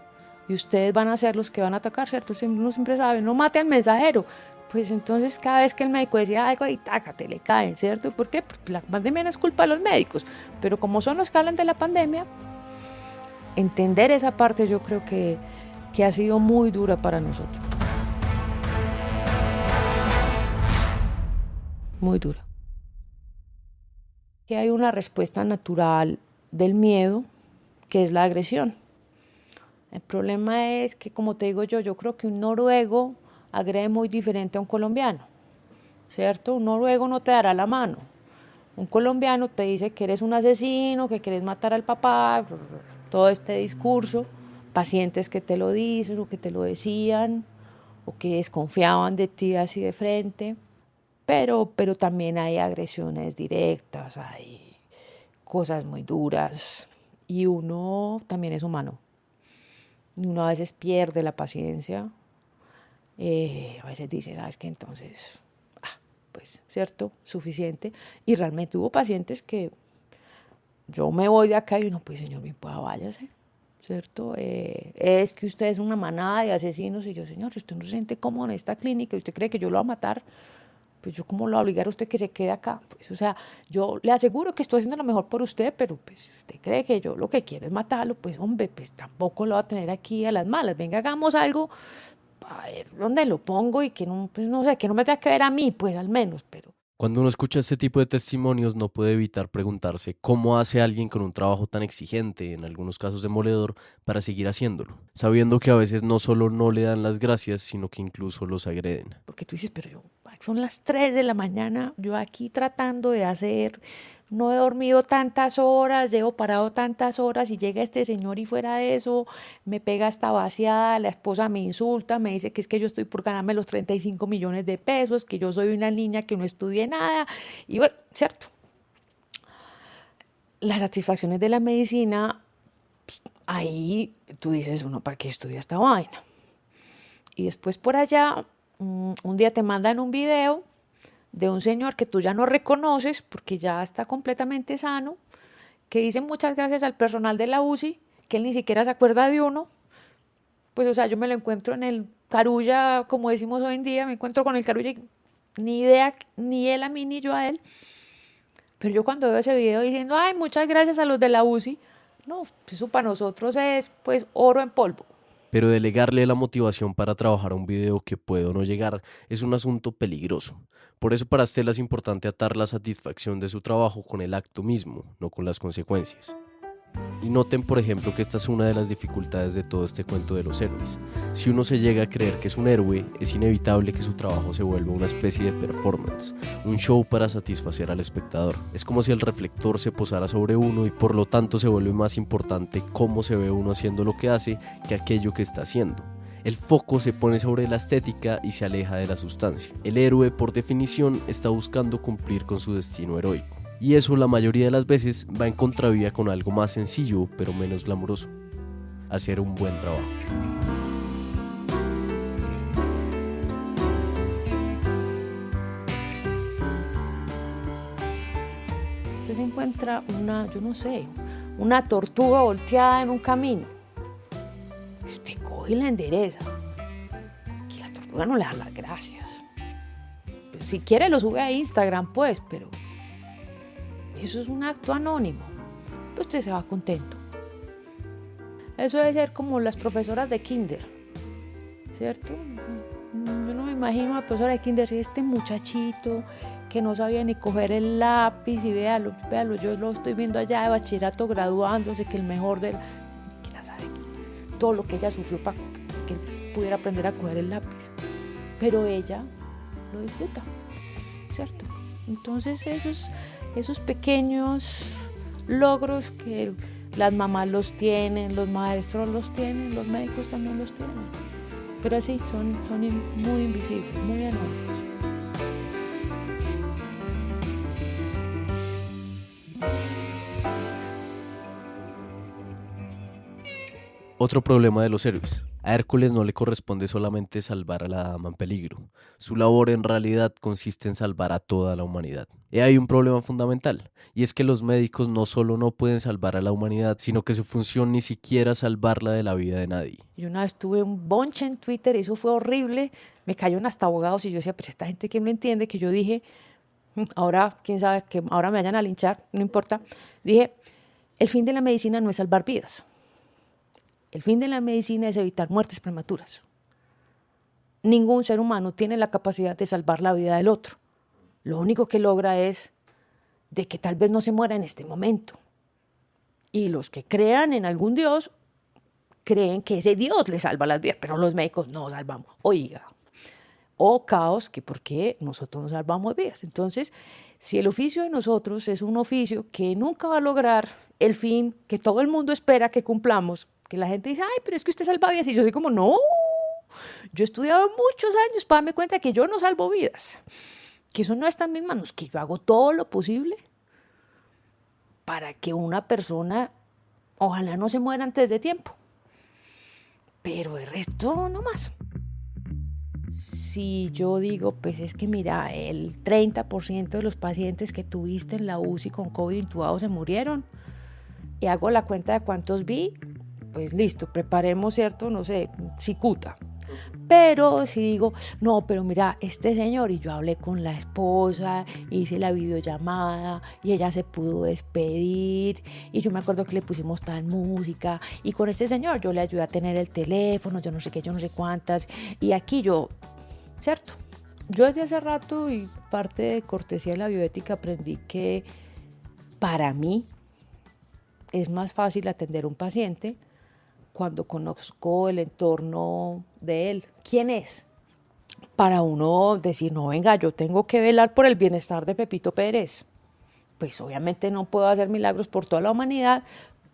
y ustedes van a ser los que van a atacar, ¿cierto? Uno siempre sabe, no mate al mensajero. Pues entonces cada vez que el médico decía algo, y tácate, le caen, ¿cierto? ¿Por qué? Porque la pandemia no es culpa de los médicos, pero como son los que hablan de la pandemia, entender esa parte yo creo que ha sido muy dura para nosotros. Muy dura. Que hay una respuesta natural del miedo, que es la agresión. El problema es que, como te digo yo creo que un noruego agrede muy diferente a un colombiano, ¿cierto? Un noruego no te dará la mano. Un colombiano te dice que eres un asesino, que quieres matar al papá, todo este discurso. Pacientes que te lo dicen o que te lo decían o que desconfiaban de ti así de frente. Pero también hay agresiones directas, hay cosas muy duras y uno también es humano. Uno a veces pierde la paciencia, a veces dice, ¿sabes qué? Entonces, pues, ¿cierto? Suficiente. Y realmente hubo pacientes que yo me voy de acá y uno, pues, señor, bien, pues, váyase, ¿cierto? Es que usted es una manada de asesinos y yo, señor, si usted no se siente cómodo en esta clínica y usted cree que yo lo voy a matar, pues yo cómo lo voy a obligar a usted que se quede acá. Pues, o sea, yo le aseguro que estoy haciendo lo mejor por usted, pero pues si usted cree que yo lo que quiero es matarlo, pues hombre, pues tampoco lo va a tener aquí a las malas. Venga, hagamos algo, a ver dónde lo pongo y que no, pues no sé, que no me tenga que ver a mí, pues al menos, pero... Cuando uno escucha este tipo de testimonios no puede evitar preguntarse cómo hace alguien con un trabajo tan exigente, en algunos casos demoledor, para seguir haciéndolo, sabiendo que a veces no solo no le dan las gracias, sino que incluso los agreden. Porque tú dices, pero yo, son las 3 de la mañana, yo aquí tratando de hacer, no he dormido tantas horas, llevo parado tantas horas y llega este señor y fuera de eso me pega esta vaciada, la esposa me insulta, me dice que es que yo estoy por ganarme los 35 millones de pesos, que yo soy una niña que no estudié nada y bueno, ¿cierto? Las satisfacciones de la medicina, pues, ahí tú dices, uno, ¿para qué estudia esta vaina? Y después por allá, un día te mandan un video de un señor que tú ya no reconoces porque ya está completamente sano, que dice muchas gracias al personal de la UCI, que él ni siquiera se acuerda de uno. Pues, o sea, yo me lo encuentro en el carulla, como decimos hoy en día, me encuentro con el carulla y ni idea, ni él a mí, ni yo a él. Pero yo cuando veo ese video diciendo, ay, muchas gracias a los de la UCI, no, eso para nosotros es, pues, oro en polvo. Pero delegarle la motivación para trabajar a un video que puede o no llegar es un asunto peligroso. Por eso para Estela es importante atar la satisfacción de su trabajo con el acto mismo, no con las consecuencias. Y noten, por ejemplo, que esta es una de las dificultades de todo este cuento de los héroes. Si uno se llega a creer que es un héroe, es inevitable que su trabajo se vuelva una especie de performance, un show para satisfacer al espectador. Es como si el reflector se posara sobre uno y por lo tanto se vuelve más importante cómo se ve uno haciendo lo que hace que aquello que está haciendo. El foco se pone sobre la estética y se aleja de la sustancia. El héroe, por definición, está buscando cumplir con su destino heroico. Y eso la mayoría de las veces va en contravía con algo más sencillo, pero menos glamuroso: hacer un buen trabajo. Usted se encuentra yo no sé, una tortuga volteada en un camino. Usted coge y la endereza. Y la tortuga no le da las gracias. Pero si quiere lo sube a Instagram, pues, pero eso es un acto anónimo. Pues usted se va contento. Eso debe ser como las profesoras de kinder, ¿cierto? Yo no me imagino a la profesora de kinder si este muchachito que no sabía ni coger el lápiz, y véalo, yo lo estoy viendo allá de bachillerato graduándose, que el mejor del... que la sabe, todo lo que ella sufrió para que él pudiera aprender a coger el lápiz. Pero ella lo disfruta, ¿cierto? Entonces esos pequeños logros que las mamás los tienen, los maestros los tienen, los médicos también los tienen. Pero así, son muy invisibles, muy anónimos. Otro problema de los héroes: a Hércules no le corresponde solamente salvar a la dama en peligro. Su labor en realidad consiste en salvar a toda la humanidad. Y hay un problema fundamental, y es que los médicos no solo no pueden salvar a la humanidad, sino que su función ni siquiera es salvarla de la vida de nadie. Yo una vez tuve un bonche en Twitter y eso fue horrible. Me cayeron hasta abogados y yo decía, pero esta gente que no entiende, que yo dije, ahora, quién sabe, que ahora me vayan a linchar, no importa. Dije, el fin de la medicina no es salvar vidas. El fin de la medicina es evitar muertes prematuras. Ningún ser humano tiene la capacidad de salvar la vida del otro. Lo único que logra es de que tal vez no se muera en este momento. Y los que crean en algún Dios, creen que ese Dios le salva las vidas, pero los médicos no salvamos. Oiga, caos, que por qué nosotros no salvamos vidas. Entonces, si el oficio de nosotros es un oficio que nunca va a lograr el fin que todo el mundo espera que cumplamos, que la gente dice, ay, pero es que usted salva vidas. Y yo soy como, no, yo he estudiado muchos años para darme cuenta que yo no salvo vidas, que eso no está en mis manos, que yo hago todo lo posible para que una persona, ojalá no se muera antes de tiempo. Pero el resto no más. Si yo digo, pues es que mira, el 30% de los pacientes que tuviste en la UCI con COVID intubados se murieron, y hago la cuenta de cuántos vi, pues listo, preparemos, ¿cierto? No sé, cicuta. Pero si digo, no, pero mira, este señor, y yo hablé con la esposa, hice la videollamada, y ella se pudo despedir, y yo me acuerdo que le pusimos tal música, y con este señor yo le ayudé a tener el teléfono, yo no sé qué, yo no sé cuántas, y aquí yo, ¿cierto? Yo desde hace rato, y parte de cortesía de la bioética, aprendí que para mí es más fácil atender a un paciente cuando conozco el entorno de él. ¿Quién es? Para uno decir, no, venga, yo tengo que velar por el bienestar de Pepito Pérez. Pues obviamente no puedo hacer milagros por toda la humanidad,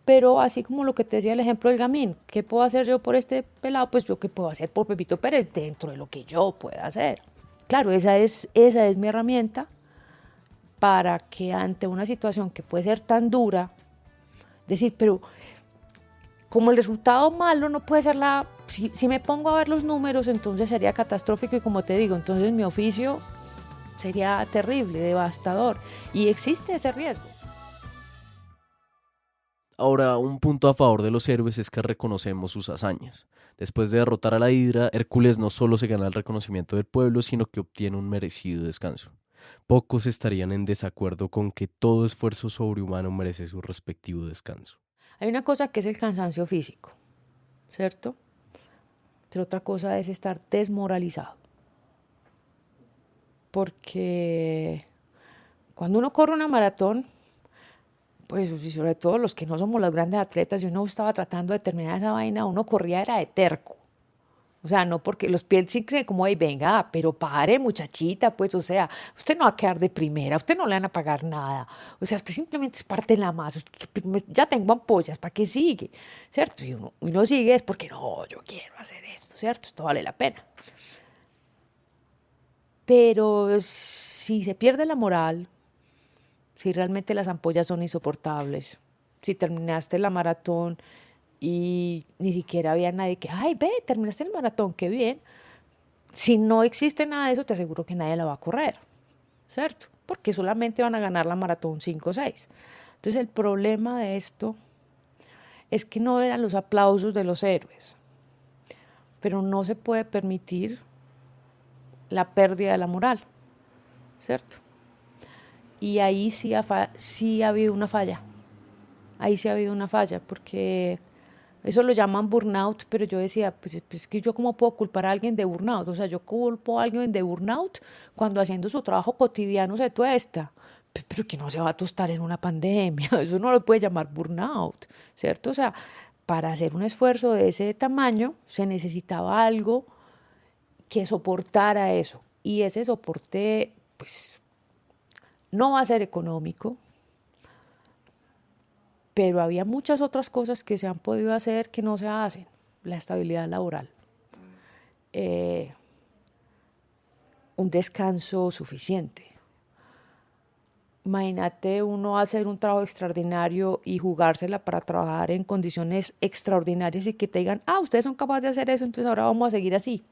pero así como lo que te decía el ejemplo del gamín, ¿qué puedo hacer yo por este pelado? Pues yo qué puedo hacer por Pepito Pérez dentro de lo que yo pueda hacer. Claro, esa es mi herramienta para que ante una situación que puede ser tan dura, decir, pero como el resultado malo no puede ser si me pongo a ver los números, entonces sería catastrófico, y como te digo, entonces mi oficio sería terrible, devastador. Y existe ese riesgo. Ahora, un punto a favor de los héroes es que reconocemos sus hazañas. Después de derrotar a la Hidra, Hércules no solo se gana el reconocimiento del pueblo, sino que obtiene un merecido descanso. Pocos estarían en desacuerdo con que todo esfuerzo sobrehumano merece su respectivo descanso. Hay una cosa que es el cansancio físico, ¿cierto? Pero otra cosa es estar desmoralizado. Porque cuando uno corre una maratón, pues y sobre todo los que no somos los grandes atletas, y uno estaba tratando de terminar esa vaina, uno corría era de terco. O sea, no porque los pies sí que como, ay, venga, pero pare, muchachita, pues, o sea, usted no va a quedar de primera, usted no le van a pagar nada. O sea, usted simplemente es parte de la masa. Ya tengo ampollas, ¿para qué sigue? ¿Cierto? Y uno sigue es porque, no, yo quiero hacer esto, ¿cierto? Esto vale la pena. Pero si se pierde la moral, si realmente las ampollas son insoportables, si terminaste la maratón y ni siquiera había nadie que, ay, ve, terminaste el maratón, qué bien. Si no existe nada de eso, te aseguro que nadie la va a correr, ¿cierto? Porque solamente van a ganar la maratón 5 o 6. Entonces el problema de esto es que no eran los aplausos de los héroes, pero no se puede permitir la pérdida de la moral, ¿cierto? Y ahí sí ha habido una falla. Ahí sí ha habido una falla, porque eso lo llaman burnout, pero yo decía, pues que yo cómo puedo culpar a alguien de burnout. O sea, yo culpo a alguien de burnout cuando haciendo su trabajo cotidiano se tuesta. Pero que no se va a tostar en una pandemia. Eso no lo puede llamar burnout, ¿cierto? O sea, para hacer un esfuerzo de ese tamaño se necesitaba algo que soportara eso. Y ese soporte, pues, no va a ser económico, pero había muchas otras cosas que se han podido hacer que no se hacen. La estabilidad laboral, un descanso suficiente. Imagínate uno hacer un trabajo extraordinario y jugársela para trabajar en condiciones extraordinarias y que te digan, ustedes son capaces de hacer eso, entonces ahora vamos a seguir así.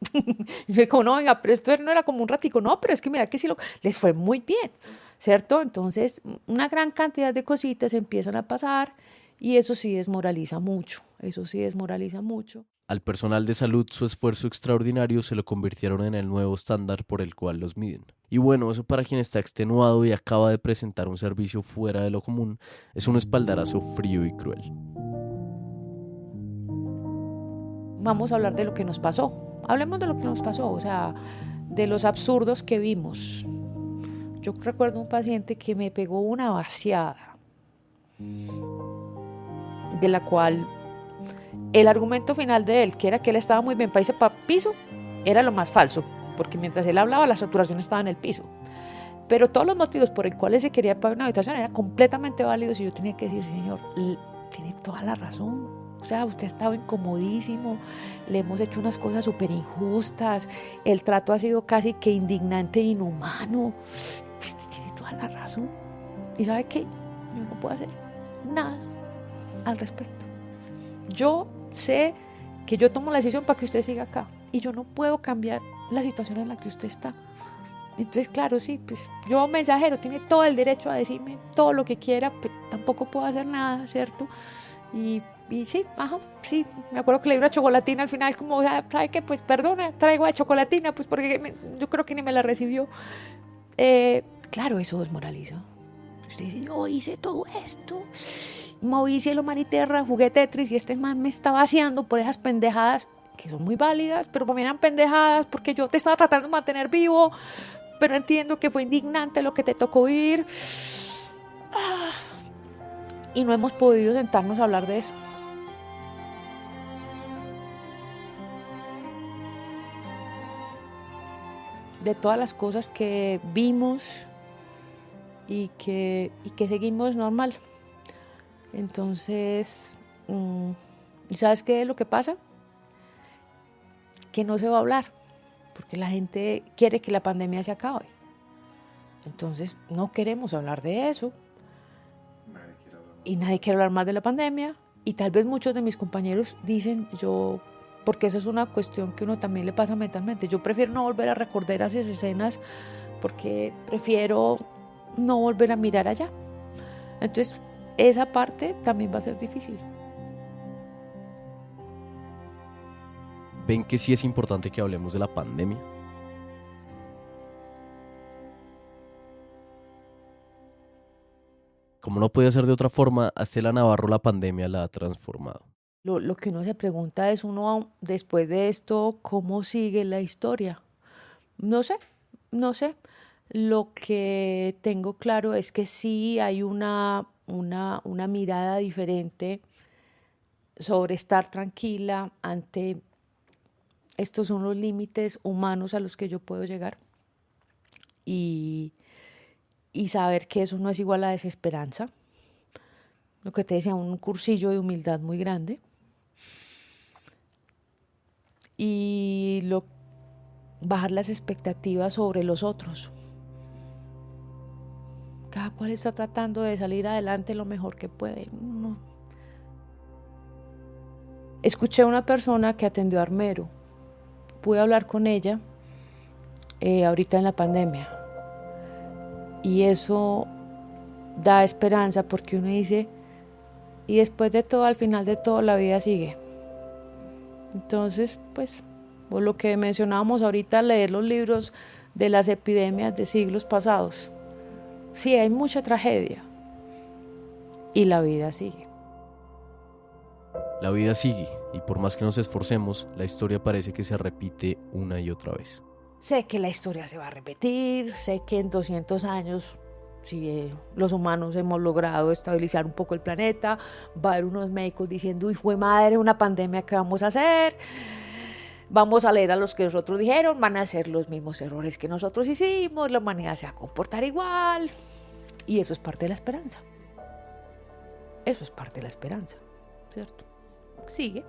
Y yo como, no, venga, pero esto no era como un ratico, no, pero es que mira que sí les fue muy bien, ¿cierto? Entonces, una gran cantidad de cositas empiezan a pasar y eso sí desmoraliza mucho, Al personal de salud, su esfuerzo extraordinario se lo convirtieron en el nuevo estándar por el cual los miden. Y bueno, eso para quien está extenuado y acaba de presentar un servicio fuera de lo común, es un espaldarazo frío y cruel. Vamos a hablar de lo que nos pasó. Hablemos de lo que nos pasó, o sea, de los absurdos que vimos. Yo recuerdo un paciente que me pegó una vaciada, de la cual el argumento final de él, que era que él estaba muy bien para irse para piso, era lo más falso, porque mientras él hablaba la saturación estaba en el piso. Pero todos los motivos por el cuales se quería pagar una habitación eran completamente válidos y yo tenía que decir, señor, tiene toda la razón. O sea, usted ha estado incomodísimo, le hemos hecho unas cosas súper injustas, el trato ha sido casi que indignante e inhumano. Usted tiene toda la razón. ¿Y sabe qué? Yo no puedo hacer nada al respecto. Yo sé que yo tomo la decisión para que usted siga acá y yo no puedo cambiar la situación en la que usted está. Entonces, claro, sí, pues yo mensajero, tiene todo el derecho a decirme todo lo que quiera, pero tampoco puedo hacer nada, ¿cierto? Y sí, sí, me acuerdo que le di una chocolatina al final, como, ¿sabe qué? Pues perdona, traigo a chocolatina, pues porque yo creo que ni me la recibió. Claro, eso desmoraliza. Usted dice, yo hice todo esto, moví cielo, mar y tierra, jugué Tetris y este man me está vaciando por esas pendejadas que son muy válidas, pero para mí eran pendejadas porque yo te estaba tratando de mantener vivo, pero entiendo que fue indignante lo que te tocó vivir. Y no hemos podido sentarnos a hablar de eso. De todas las cosas que vimos y que seguimos normal. Entonces, ¿sabes qué es lo que pasa? Que no se va a hablar, porque la gente quiere que la pandemia se acabe. Entonces, no queremos hablar de eso. Y nadie quiere hablar más de la pandemia. Y tal vez muchos de mis compañeros dicen, porque eso es una cuestión que uno también le pasa mentalmente. Yo prefiero no volver a recordar esas escenas porque prefiero no volver a mirar allá. Entonces, esa parte también va a ser difícil. ¿Ven que sí es importante que hablemos de la pandemia? Como no podía ser de otra forma, a Estela Navarro la pandemia la ha transformado. Lo que uno se pregunta es, después de esto, ¿cómo sigue la historia? No sé, no sé. Lo que tengo claro es que sí hay una mirada diferente sobre estar tranquila ante estos son los límites humanos a los que yo puedo llegar y saber que eso no es igual a desesperanza. Lo que te decía, un cursillo de humildad muy grande. Y bajar las expectativas sobre los otros. Cada cual está tratando de salir adelante lo mejor que puede. No. Escuché a una persona que atendió a Armero. Pude hablar con ella ahorita en la pandemia. Y eso da esperanza porque uno dice, y después de todo, al final de todo, la vida sigue. Entonces, pues, por lo que mencionábamos ahorita, leer los libros de las epidemias de siglos pasados. Sí, hay mucha tragedia y la vida sigue. La vida sigue y por más que nos esforcemos, la historia parece que se repite una y otra vez. Sé que la historia se va a repetir, sé que en 200 años, si los humanos hemos logrado estabilizar un poco el planeta, va a haber unos médicos diciendo, uy, fue madre, una pandemia, ¿qué vamos a hacer? Vamos a leer a los que nosotros dijeron, van a hacer los mismos errores que nosotros hicimos, la humanidad se va a comportar igual. Y eso es parte de la esperanza. Eso es parte de la esperanza, ¿cierto? Sigue.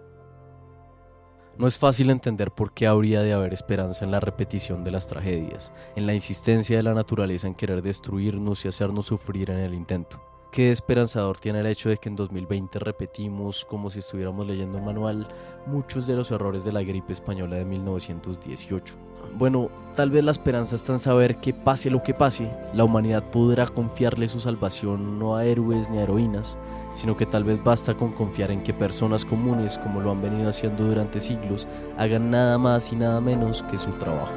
No es fácil entender por qué habría de haber esperanza en la repetición de las tragedias, en la insistencia de la naturaleza en querer destruirnos y hacernos sufrir en el intento. Qué esperanzador tiene el hecho de que en 2020 repetimos, como si estuviéramos leyendo un manual, muchos de los errores de la gripe española de 1918. Bueno, tal vez la esperanza está en saber que pase lo que pase, la humanidad podrá confiarle su salvación no a héroes ni a heroínas, sino que tal vez basta con confiar en que personas comunes, como lo han venido haciendo durante siglos, hagan nada más y nada menos que su trabajo.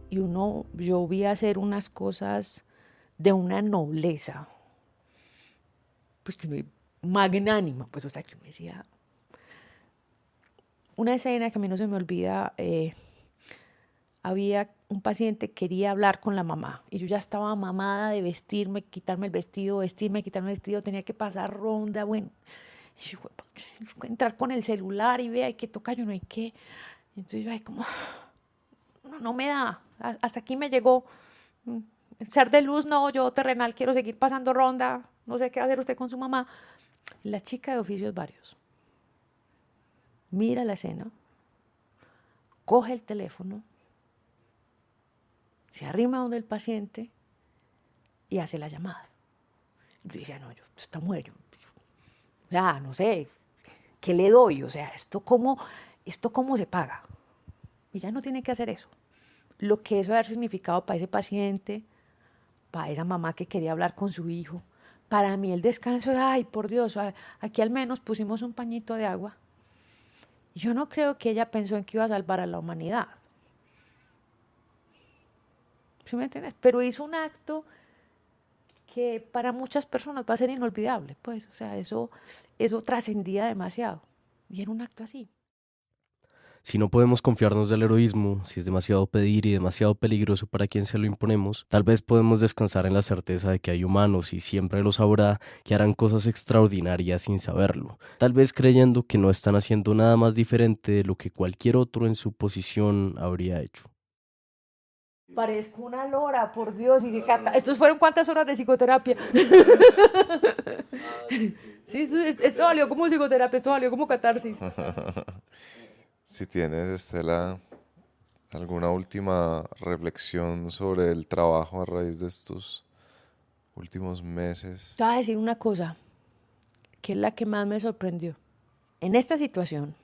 Y yo vi hacer unas cosas de una nobleza, pues que magnánima, pues o sea, que me decía, una escena que a mí no se me olvida, había un paciente que quería hablar con la mamá y yo ya estaba mamada de vestirme, quitarme el vestido, quitarme el vestido, tenía que pasar ronda, bueno, y yo, entrar con el celular y vea, hay que tocar, yo no hay que, entonces yo, ay, como, no me da, hasta aquí me llegó, ser de luz no, yo terrenal quiero seguir pasando ronda, no sé qué va a hacer usted con su mamá. La chica de oficios varios mira la escena, coge el teléfono, se arrima donde el paciente y hace la llamada. Yo decía, no, esta mujer, no sé, ¿qué le doy? O sea, ¿esto cómo se paga? Y ya no tiene que hacer eso. Lo que eso ha significado para ese paciente, para esa mamá que quería hablar con su hijo, para mí el descanso, ay, por Dios, aquí al menos pusimos un pañito de agua. Yo no creo que ella pensó en que iba a salvar a la humanidad. ¿Sí me entiendes? Pero hizo un acto que para muchas personas va a ser inolvidable, pues, o sea, eso trascendía demasiado. Y era un acto así. Si no podemos confiarnos del heroísmo, si es demasiado pedir y demasiado peligroso para quien se lo imponemos, tal vez podemos descansar en la certeza de que hay humanos, y siempre los habrá, que harán cosas extraordinarias sin saberlo, tal vez creyendo que no están haciendo nada más diferente de lo que cualquier otro en su posición habría hecho. Parezco una lora, por Dios. ¿Estos fueron cuántas horas de psicoterapia? Sí, esto valió como psicoterapia, esto valió como catarsis. Si tienes, Estela, ¿Alguna última reflexión sobre el trabajo a raíz de estos últimos meses? Te voy a decir una cosa, que es la que más me sorprendió. En esta situación,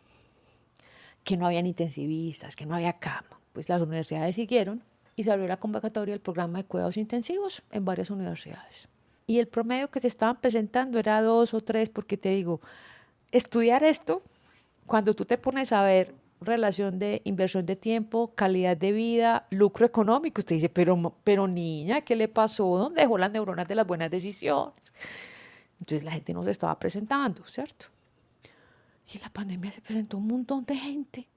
que no habían intensivistas, que no había cama, pues las universidades siguieron y se abrió la convocatoria del programa de cuidados intensivos en varias universidades. Y el promedio que se estaban presentando era 2 o 3, porque te digo, estudiar esto, cuando tú te pones a ver relación de inversión de tiempo, calidad de vida, lucro económico, usted dice, pero niña, ¿qué le pasó? ¿Dónde dejó las neuronas de las buenas decisiones? Entonces la gente no se estaba presentando, ¿cierto? Y en la pandemia se presentó un montón de gente.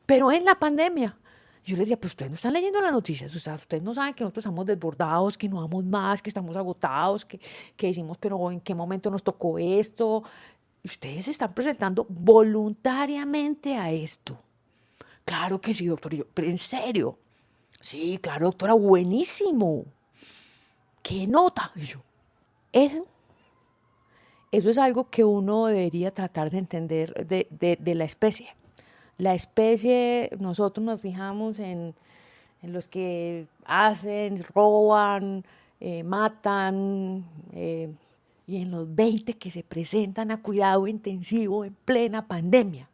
Pero en la pandemia, yo les decía, pues ustedes no están leyendo las noticias, o sea, ustedes no saben que nosotros estamos desbordados, que no vamos más, que estamos agotados, que decimos, pero ¿en qué momento nos tocó esto? Y ustedes se están presentando voluntariamente a esto. Claro que sí, doctor. Y yo, pero en serio. Sí, claro, doctora, buenísimo. ¿Qué nota? Y yo, eso es algo que uno debería tratar de entender de la especie. La especie, nosotros nos fijamos en los que hacen, roban, matan, y en los 20 que se presentan a cuidado intensivo en plena pandemia.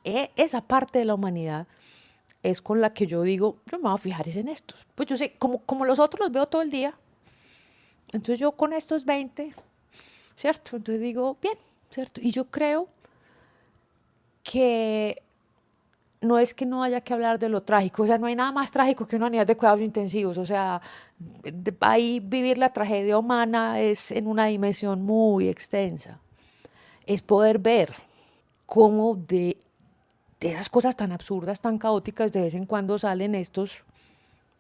Esa parte de la humanidad es con la que yo digo, yo me voy a fijar es en estos. Pues yo sé, como los otros los veo todo el día, entonces yo con estos 20, ¿cierto? Entonces digo, bien, ¿cierto? Y yo creo que no es que no haya que hablar de lo trágico, o sea, no hay nada más trágico que una unidad de cuidados intensivos, o sea, ahí vivir la tragedia humana es en una dimensión muy extensa. Es poder ver cómo de esas cosas tan absurdas, tan caóticas, de vez en cuando salen estos,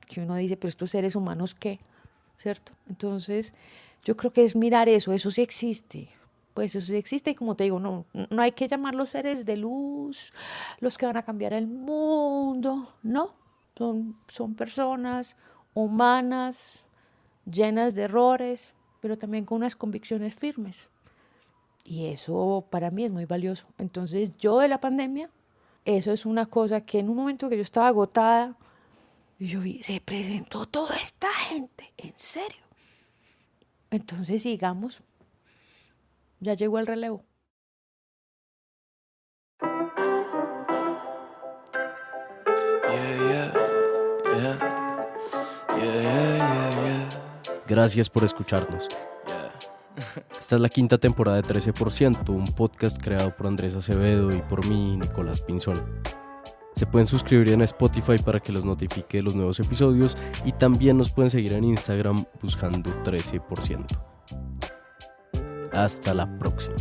que uno dice, pero estos seres humanos, ¿qué? ¿Cierto? Entonces, yo creo que es mirar eso sí existe. Pues eso sí existe y como te digo, no hay que llamarlos seres de luz, los que van a cambiar el mundo, no, son personas humanas, llenas de errores, pero también con unas convicciones firmes. Y eso para mí es muy valioso. Entonces yo de la pandemia, eso es una cosa que en un momento que yo estaba agotada, yo vi, se presentó toda esta gente, en serio. Entonces sigamos. Ya llegó el relevo. Gracias por escucharnos. Esta es la 5ª temporada de 13%, un podcast creado por Andrés Acevedo y por mí, Nicolás Pinzón. Se pueden suscribir en Spotify para que los notifique de los nuevos episodios y también nos pueden seguir en Instagram buscando 13%. Hasta la próxima.